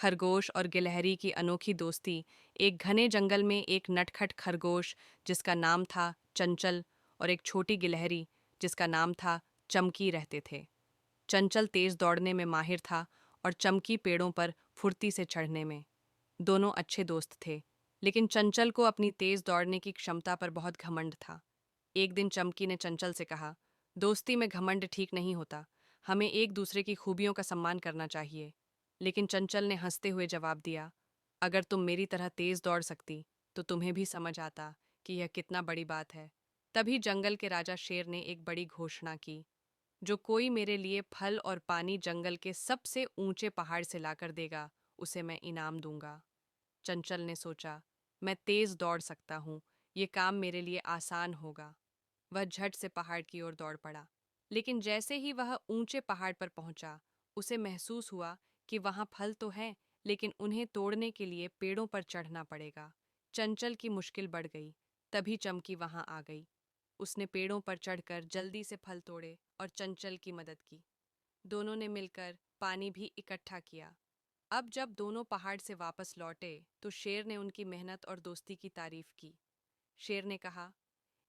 खरगोश और गिलहरी की अनोखी दोस्ती। एक घने जंगल में एक नटखट खरगोश जिसका नाम था चंचल और एक छोटी गिलहरी जिसका नाम था चमकी रहते थे। चंचल तेज दौड़ने में माहिर था और चमकी पेड़ों पर फुर्ती से चढ़ने में। दोनों अच्छे दोस्त थे, लेकिन चंचल को अपनी तेज दौड़ने की क्षमता पर बहुत घमंड था। एक दिन चमकी ने चंचल से कहा, दोस्ती में घमंड ठीक नहीं होता, हमें एक दूसरे की खूबियों का सम्मान करना चाहिए। लेकिन चंचल ने हंसते हुए जवाब दिया, अगर तुम मेरी तरह तेज दौड़ सकती तो तुम्हें भी समझ आता कि यह कितना बड़ी बात है। तभी जंगल के राजा शेर ने एक बड़ी घोषणा की, जो कोई मेरे लिए फल और पानी जंगल के सबसे ऊंचे पहाड़ से लाकर देगा, उसे मैं इनाम दूंगा। चंचल ने सोचा, मैं तेज दौड़ सकता हूँ, ये काम मेरे लिए आसान होगा। वह झट से पहाड़ की ओर दौड़ पड़ा। लेकिन जैसे ही वह ऊंचे पहाड़ पर पहुंचा, उसे महसूस हुआ कि वहां फल तो हैं, लेकिन उन्हें तोड़ने के लिए पेड़ों पर चढ़ना पड़ेगा। चंचल की मुश्किल बढ़ गई। तभी चमकी वहां आ गई। उसने पेड़ों पर चढ़कर जल्दी से फल तोड़े और चंचल की मदद की। दोनों ने मिलकर पानी भी इकट्ठा किया। अब जब दोनों पहाड़ से वापस लौटे तो शेर ने उनकी मेहनत और दोस्ती की तारीफ की। शेर ने कहा,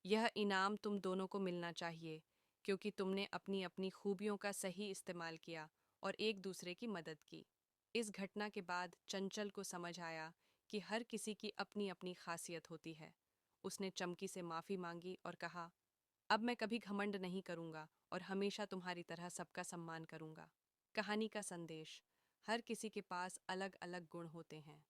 यह इनाम तुम दोनों को मिलना चाहिए, क्योंकि तुमने अपनी अपनी खूबियों का सही इस्तेमाल किया और एक दूसरे की मदद की। इस घटना के बाद चंचल को समझ आया कि हर किसी की अपनी अपनी खासियत होती है। उसने चमकी से माफ़ी मांगी और कहा, अब मैं कभी घमंड नहीं करूंगा और हमेशा तुम्हारी तरह सबका सम्मान करूंगा। कहानी का संदेश, हर किसी के पास अलग अलग गुण होते हैं।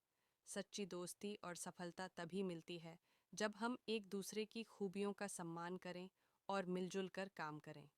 सच्ची दोस्ती और सफलता तभी मिलती है जब हम एक दूसरे की खूबियों का सम्मान करें और मिलजुल कर काम करें।